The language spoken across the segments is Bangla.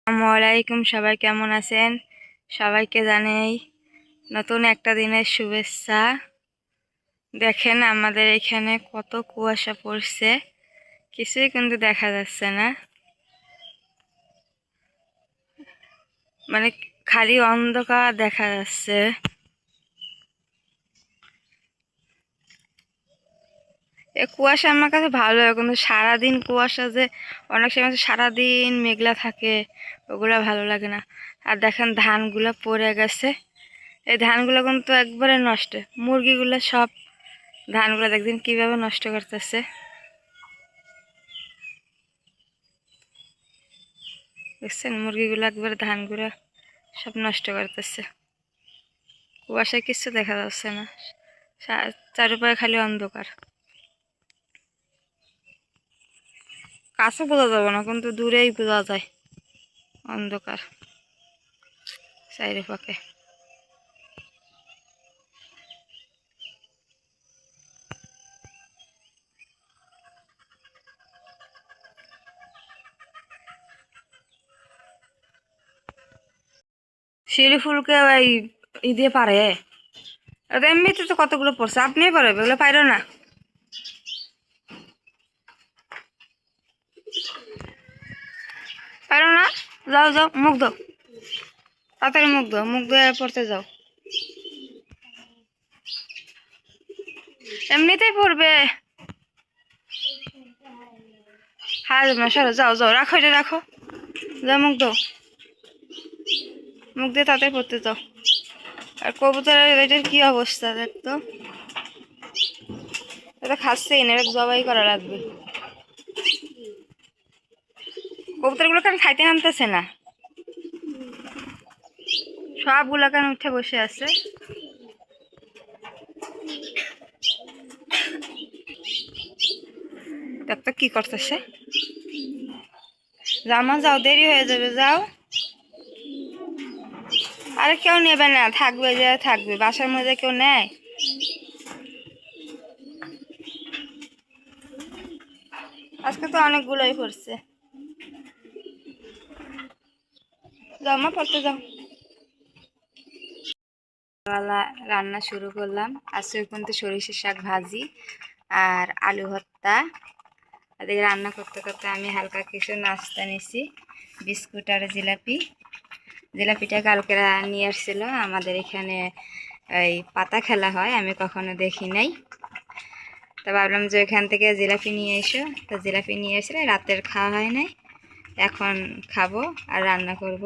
আসসালামাইকুম, সবাই কেমন আছেন? সবাইকে জানাই নতুন একটা দিনের শুভেচ্ছা। দেখেন আমাদের এখানে কত কুয়াশা পড়ছে, কিছুই কিন্তু দেখা যাচ্ছে না, মানে খালি অন্ধকার দেখা যাচ্ছে। এ কুয়াশা আমার কাছে ভালো লাগে, কিন্তু সারাদিন কুয়াশা যে অনেক সময় সারাদিন মেঘলা থাকে, ওগুলা ভালো লাগে না। আর দেখেন ধানগুলা পড়ে গেছে, এই ধানগুলো কিন্তু একবারে নষ্ট। মুরগিগুলো সব ধানগুলো দেখবেন কিভাবে নষ্ট করতেছে। দেখছেন মুরগিগুলো একবারে ধানগুলো সব নষ্ট করতেছে। কুয়াশায় কিচ্ছু দেখা যাচ্ছে না, চারপাশে খালি অন্ধকার। কাছে বোঝা যাবে না, কিন্তু দূরেই বোঝা যায় অন্ধকার চারিপাশে। শিউলি ফুলকে ওই দিয়ে পারে, এমনিতে তো কতগুলো পড়ছে, আপনি পারবে এগুলো পাইল না। পারো না, যাও যাও মুখ দাও, তাড়াতাড়ি মুখ দাও, মুখ দিয়ে পড়তে যাও। এমনিতেই পড়বে। হ্যাঁ সরো, যাও যাও, রাখো এটা রাখো, যাও মুখ দাও, মুখ দিয়ে তাড়াতাড়ি পড়তে যাও। আর কবুতরের এটার কি অবস্থা দেখতো, এটা খাচ্ছেই না, এটা জবাই করা লাগবে। কবুতরগুলো কেন খাইতে নামতেছে না, সবগুলো কেন উঠে বসে আছে। দেখতো কি করতেছে। জামা যাও, দেরি হয়ে যাবে, যাও। আরে কেউ নেবে না, থাকবে যে থাকবে, বাসার মধ্যে কেউ নেয়। আজকে তো অনেকগুলোই পড়ছে, যাও মা পড়তে যাও। বেলা রান্না শুরু করলাম, আজকে কিন্তু সরিষার শাক ভাজি আর আলু ভর্তা। এদিকে রান্না করতে করতে আমি হালকা কিছু নাস্তা নিছি, বিস্কুট আর জিলাপি। জিলাপিটা কালকে নিয়ে আসছিল, আমাদের এখানে এই পাতা খেলা হয়, আমি কখনো দেখি নাই। তো ভাবলাম যে এখান থেকে জিলাপি নিয়ে এসো, তো জিলাপি নিয়ে এসে রাতের খাওয়া হয় নাই, এখন খাবো আর রান্না করব।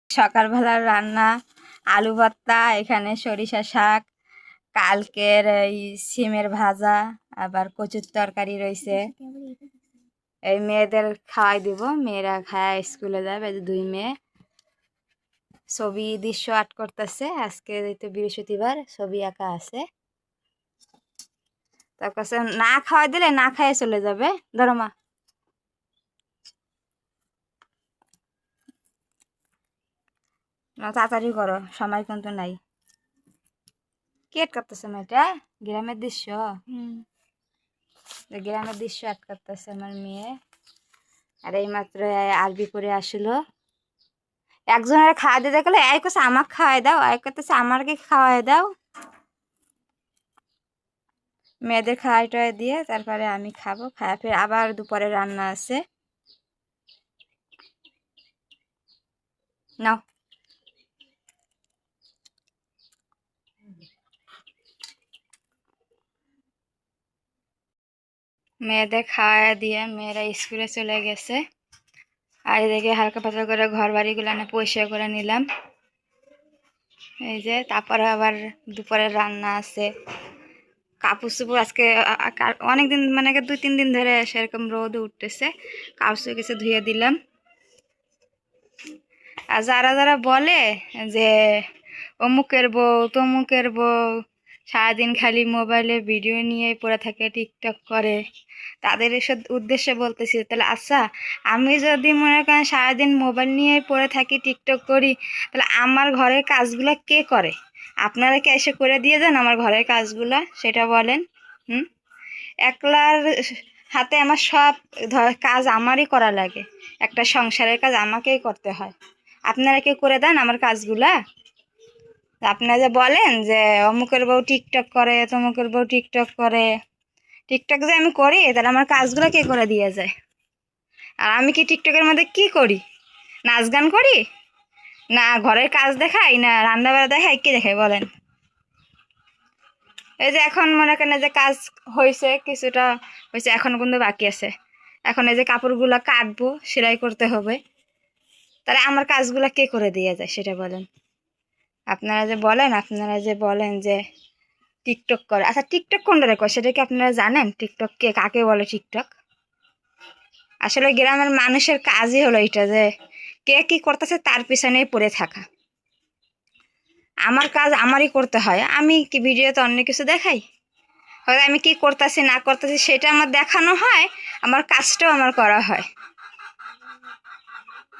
সকালবেলার রান্না আলু ভর্তা, এখানে সরিষা শাক, কালকের এই সিমের ভাজা, আবার কচুর তরকারি রয়েছে। এই মেয়েদের খাওয়াই দিব, মেয়েরা খায় স্কুলে যাবে। দুই মেয়ে ছবি দৃশ্য আর্ট করতেছে, আজকে তো বৃহস্পতিবার, ছবি আঁকা আছে। তার কাছে না খাওয়াই দিলে না খাইয়ে চলে যাবে। ধরো মা, না তাড়াতাড়ি করো, সময় কিন্তু নাই। কেট কাটতেছে মা, এটা গ্রামের দৃশ্য, গ্রামের দৃশ্য আর্ট করতেছে আমার মেয়ে। আর এই মাত্র আরবি করে আসলো। একজনের খাওয়া দিতে গেলে এক কাছে আমাকে খাওয়াই দাও, এক করতেছে আমাকে খাওয়াই দাও। মেয়েদের খাওয়াই টাওয়াই দিয়ে তারপরে আমি খাবো, খাওয়া ফের আবার দুপুরে রান্না আছে। নাও, মেয়েদের খাওয়া দিয়ে মেয়েরা স্কুলে চলে গেছে। আর এদিকে হালকা পাতলা করে ঘর বাড়িগুলো পরিষ্কার করে নিলাম। এই যে তারপরে আবার দুপুরের রান্না আছে। কাপড় চোপড় আজকে অনেকদিন, মানে 2-3 দিন ধরে সেরকম রোদ উঠতেছে, কাপড় চোপড় কিছু ধুয়ে দিলাম। আর যারা যারা বলে যে অমুকের বউ তমুকের বউ সারাদিন খালি মোবাইলে ভিডিও নিয়ে পড়ে থাকে, টিকটক করে, তাদের এসব উদ্দেশ্যে বলতেছি, তাহলে আচ্ছা আমি যদি মনে করেন সারাদিন মোবাইল নিয়ে পড়ে থাকি, টিকটক করি, তাহলে আমার ঘরের কাজগুলো কে করে? আপনারা কি এসে করে দিয়ে যান আমার ঘরের কাজগুলো, সেটা বলেন। একলার হাতে আমার সব কাজ আমারই করা লাগে, একটা সংসারের কাজ আমাকেই করতে হয়। আপনারা কি করে দেন আমার কাজগুলা? আপনারা যে বলেন যে অমুকের বউ টিকটক করে, তমুকের বউ টিকটক করে, টিকটক যে আমি করি তাহলে আমার কাজগুলো কে করে দিয়ে যায়? আর আমি কি টিকটকের মধ্যে কি করি? নাচ গান করি, না ঘরের কাজ দেখাই, না রান্না বান্না দেখাই, কি দেখাই বলেন? এই যে এখন মনে করেন যে কাজ হয়েছে, কিছুটা হয়েছে, এখনো কিন্তু বাকি আছে। এখন এই যে কাপড়গুলো কাটবো, সেলাই করতে হবে, তাহলে আমার কাজগুলো কে করে দিয়ে যায় সেটা বলেন? আপনারা যে বলেন যে টিকটক করে, আচ্ছা টিকটক কোনটা করে সেটা কি আপনারা জানেন? টিকটক কে কাকে বলে টিকটক? আসলে গ্রামের মানুষের কাজই হলো এটা, যে কে কি করতেছে তার পিছনেই পড়ে থাকা। আমার কাজ আমারই করতে হয়। আমি কি ভিডিওতে অন্য কিছু দেখাই? হয়তো আমি কি করতেছি না করতেছি সেটা আমার দেখানো হয়, আমার কাজটাও আমার করা হয়।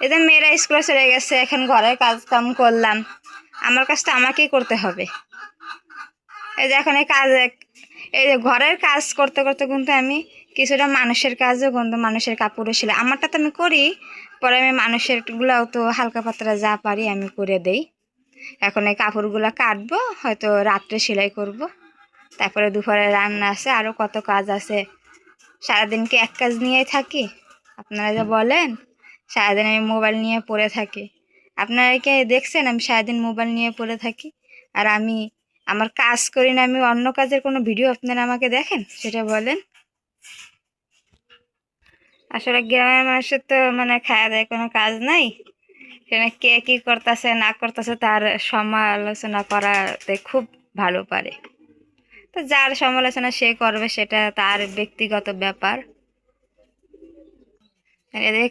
এই যে মেয়েরা স্কুলে চলে গেছে, এখন ঘরের কাজ কাম করলাম, আমার কাজটা আমাকেই করতে হবে। এই যে এখন এই যে ঘরের কাজ করতে করতে কিন্তু আমি কিছুটা মানুষের কাজও, কিন্তু মানুষের কাপড়ও সেলাই, আমারটা তো আমি করি, পরে আমি মানুষের গুলাও তো হালকা পাতলা যা পারি আমি করে দেই। এখন এই কাপড়গুলো কাটবো, হয়তো রাত্রে সেলাই করব, তারপরে দুপুরে রান্না আছে, আরও কত কাজ আছে। সারাদিন কি এক কাজ নিয়েই থাকি? আপনারা যে বলেন সারাদিন আমি মোবাইল নিয়ে পড়ে থাকি, আপনারা কি দেখছেন আমি সারাদিন মোবাইল নিয়ে পড়ে থাকি? আর আমি আমার কাজ করি না, আমি অন্য কাজের কোনো ভিডিও আপনারা আমাকে দেখেন সেটা বলেন? আসলে গ্রামের মানুষের তো মানে খাওয়া দাওয়া কোনো কাজ নাই, সেখানে কে কী করতেছে না করতেছে তার সমালোচনা করাতে খুব ভালো পারে। তো যার সমালোচনা সে করবে, সেটা তার ব্যক্তিগত ব্যাপার। এদের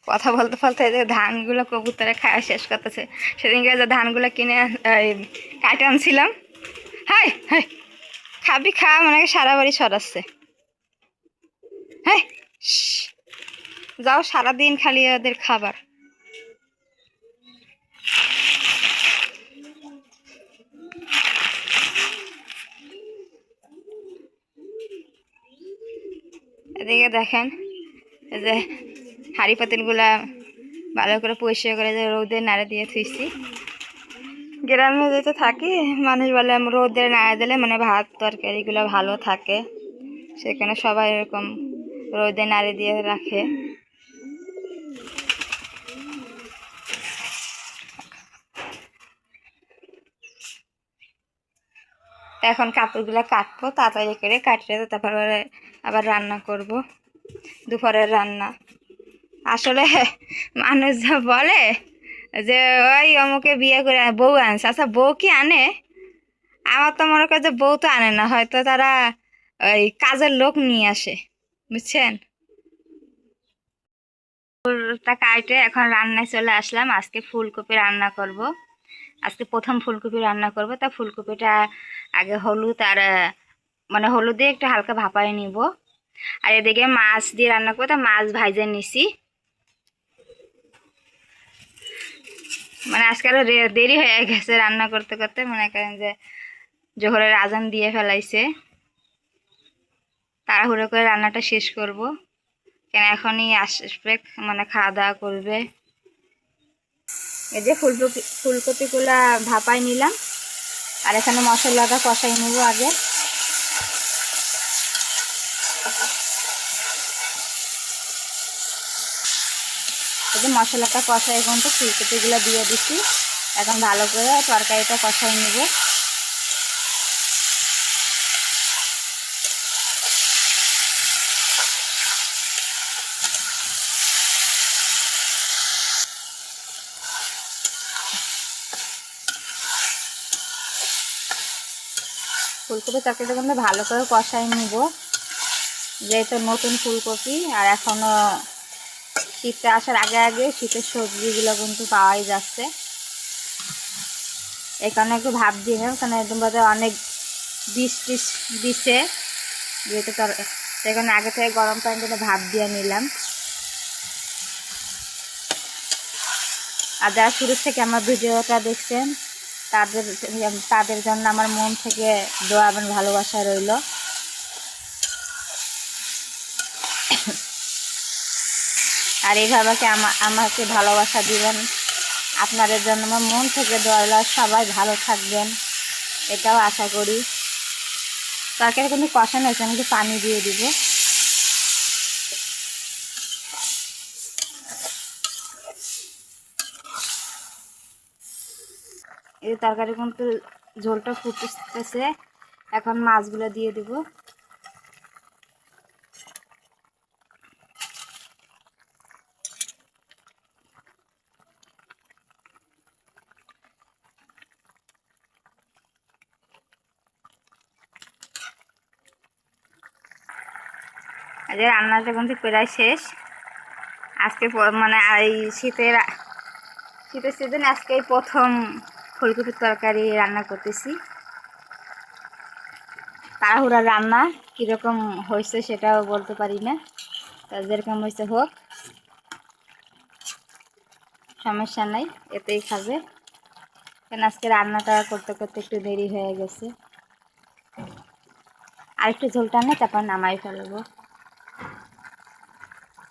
কথা বলতে বলতে এদের ধানগুলো কবুতরে খাওয়া শেষ করতেছে। সেদিনকে যে ধানগুলো কিনে কাটে আনছিলাম, হাই হাই খাবি খা, মনে হয় সারা বাড়ি সরাচ্ছে। হ্যাঁ, যাও, সারাদিন খালি ওদের খাবার। এদিকে দেখেন এই যে হাঁড়ি পাতিলগুলা ভালো করে পরিষ্কার করে যে রোদে নাড়ে দিয়ে থুইছি। গ্রামে যেতে থাকি, মানুষ বলে রোদে নাড়া দিলে মানে ভাত তরকারিগুলো ভালো থাকে, সেখানে সবাই এরকম রোদে নাড়ে দিয়ে রাখে। এখন কাপড়গুলো কাটবো, তাড়াতাড়ি করে কাটতে তারপরে আবার রান্না করব, দুপুরের রান্না। আসলে মানুষ যা বলে যে ওই অমুকে বিয়ে করে বউ আনছে, আচ্ছা বউ কি আনে? আমার তো মনে করে যে বউ তো আনে না, হয়তো তারা ওই কাজের লোক নিয়ে আসে, বুঝছেন? ফুলটা কাটে এখন রান্নায় চলে আসলাম। আজকে ফুলকপি রান্না করব, আজকে প্রথম ফুলকপি রান্না করব। তা ফুলকপিটা আগে হলুদ আর মানে হলুদ দিয়ে একটু হালকা ভাপায় নিব। আর এদিকে মাছ দিয়ে রান্না করবো, তা মাছ ভাইজে নিছি। মানে আজকে আরো দেরি হয়ে গেছে রান্না করতে করতে, মনে করেন যে জোহরের আজান দিয়ে ফেলাইছে, তাড়াহুড়ো করে রান্নাটা শেষ করব, কেন এখনই আসবে মানে খাওয়া দাওয়া করবে। এই যে ফুলকপিগুলা ভাপাই নিলাম, আর এখানে মশলাটা কষাই নেব আগে। এই যে মশলাটা কষাই কিন্তু ফুলকপিগুলো দিয়ে দিচ্ছি, এখন ভালো করে তরকারিটা কষাই নেব। ফুলকপি তরকারিটা কিন্তু ভালো করে কষাই নিব, যেহেতু নতুন ফুলকপি আর এখনো শীতটা আসার আগে আগে শীতের সবজিগুলো কিন্তু পাওয়াই যাচ্ছে। এখানে একটু ভাপ দিয়ে নেব, কারণ একদম বাদে অনেক বিষ টিস দিছে, যেহেতু সেখানে আগে থেকে গরম পানি দিয়ে ভাপ দিয়ে নিলাম। আর যারা শুরু থেকে আমার ভিডিওটা দেখছেন তাদের জন্য আমার মন থেকে দোয়া এবং ভালোবাসা রইল। আর এইভাবে আমাকে ভালোবাসা দিবেন। আপনাদের জন্য আমার মন থেকে দোয়া রইল, সবাই ভালো থাকবেন এটাও আশা করি। তরকারি কিন্তু কষানো হয়েছে, আমি একটু পানি দিয়ে দিব। এই তরকারি কিন্তু ঝোলটা ফুটতেছে, এখন মাছগুলো দিয়ে দিব। আজ রান্নাটা কিন্তু প্রায় শেষ। আজকে মানে এই শীতের সিজনে আজকেই প্রথম ফুলকপির তরকারি রান্না করতেছি। তাড়াহুড়ার রান্না, কীরকম হয়েছে সেটাও বলতে পারি না, তা যেরকম হয়েছে হোক, সমস্যা নাই, এতেই খাবে। কারণ আজকে রান্নাটা করতে করতে একটু দেরি হয়ে গেছে। আর একটু ঝোলটা নেই, তারপর নামাই ফেলবো।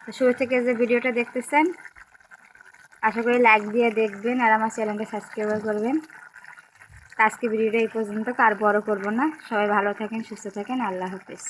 তো শুরু থেকে যে ভিডিওটা দেখতেছেন, আশা করি লাইক দিয়ে দেখবেন আর আমার চ্যানেলটা সাবস্ক্রাইব করবেন। আজকে ভিডিওটা এই পর্যন্ত, আর বড় করব না। সবাই ভালো থাকেন, সুস্থ থাকেন, আল্লাহ হাফেজ।